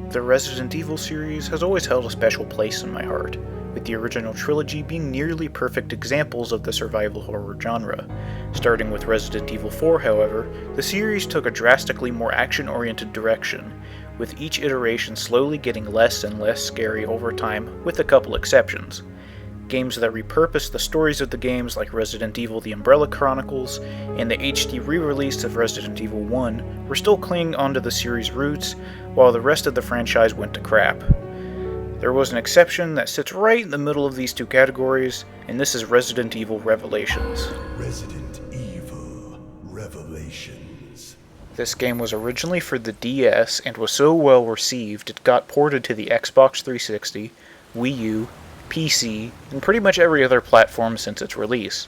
The Resident Evil series has always held a special place in my heart, with the original trilogy being nearly perfect examples of the survival horror genre. Starting with Resident Evil 4, however, the series took a drastically more action-oriented direction, with each iteration slowly getting less and less scary over time, with a couple exceptions. Games that repurposed the stories of the games like Resident Evil The Umbrella Chronicles and the HD re-release of Resident Evil 1 were still clinging onto the series' roots, while the rest of the franchise went to crap. There was an exception that sits right in the middle of these two categories, and this is Resident Evil Revelations. Resident Evil Revelations. This game was originally for the DS and was so well received it got ported to the Xbox 360, Wii U, PC, and pretty much every other platform since its release.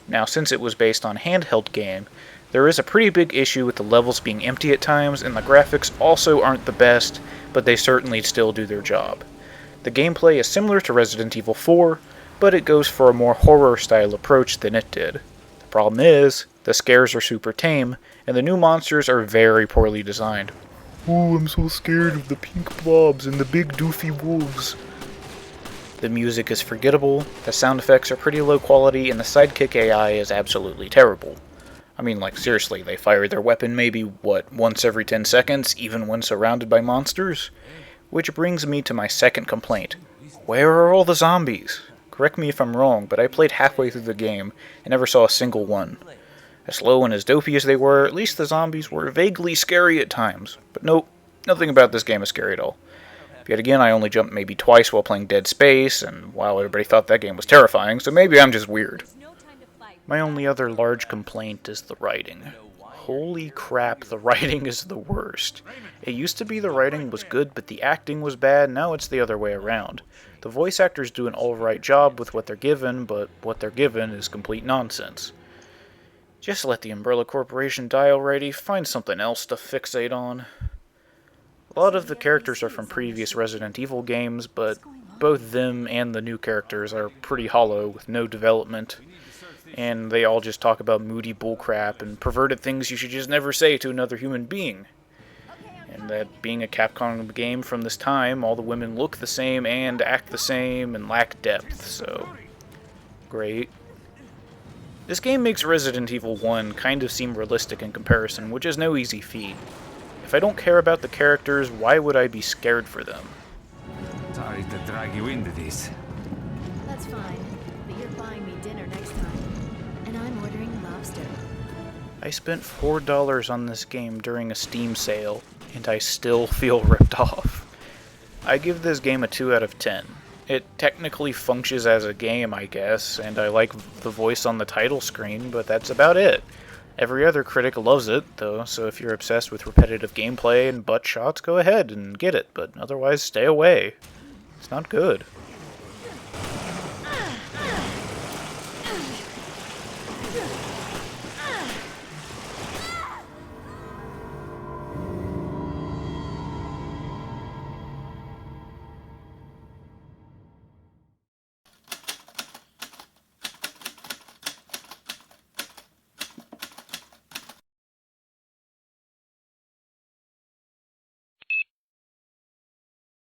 Now, since it was based on a handheld game, there is a pretty big issue with the levels being empty at times, and the graphics also aren't the best, but they certainly still do their job. The gameplay is similar to Resident Evil 4, but it goes for a more horror-style approach than it did. The problem is, the scares are super tame, and the new monsters are very poorly designed. Oh, I'm so scared of the pink blobs and the big doofy wolves. The music is forgettable, the sound effects are pretty low quality, and the sidekick AI is absolutely terrible. I mean, like, seriously, they fire their weapon maybe, once every 10 seconds, even when surrounded by monsters? Which brings me to my second complaint. Where are all the zombies? Correct me if I'm wrong, but I played halfway through the game and never saw a single one. As slow and as dopey as they were, at least the zombies were vaguely scary at times. But nope, nothing about this game is scary at all. Yet again, I only jumped maybe twice while playing Dead Space, and while everybody thought that game was terrifying, so maybe I'm just weird. My only other large complaint is the writing. Holy crap, the writing is the worst. It used to be the writing was good, but the acting was bad, now it's the other way around. The voice actors do an alright job with what they're given, but what they're given is complete nonsense. Just let the Umbrella Corporation die already, find something else to fixate on. A lot of the characters are from previous Resident Evil games, but both them and the new characters are pretty hollow with no development, and they all just talk about moody bullcrap and perverted things you should just never say to another human being. And that being a Capcom game from this time, all the women look the same and act the same and lack depth, so great. This game makes Resident Evil 1 kind of seem realistic in comparison, which is no easy feat. If I don't care about the characters, why would I be scared for them? Sorry to drag you into this. That's fine, but you're buying me dinner next time, and I'm ordering lobster. I spent $4 on this game during a Steam sale, and I still feel ripped off. I give this game a 2 out of 10. It technically functions as a game, I guess, and I like the voice on the title screen, but that's about it. Every other critic loves it, though, so if you're obsessed with repetitive gameplay and butt shots, go ahead and get it, but otherwise stay away. It's not good.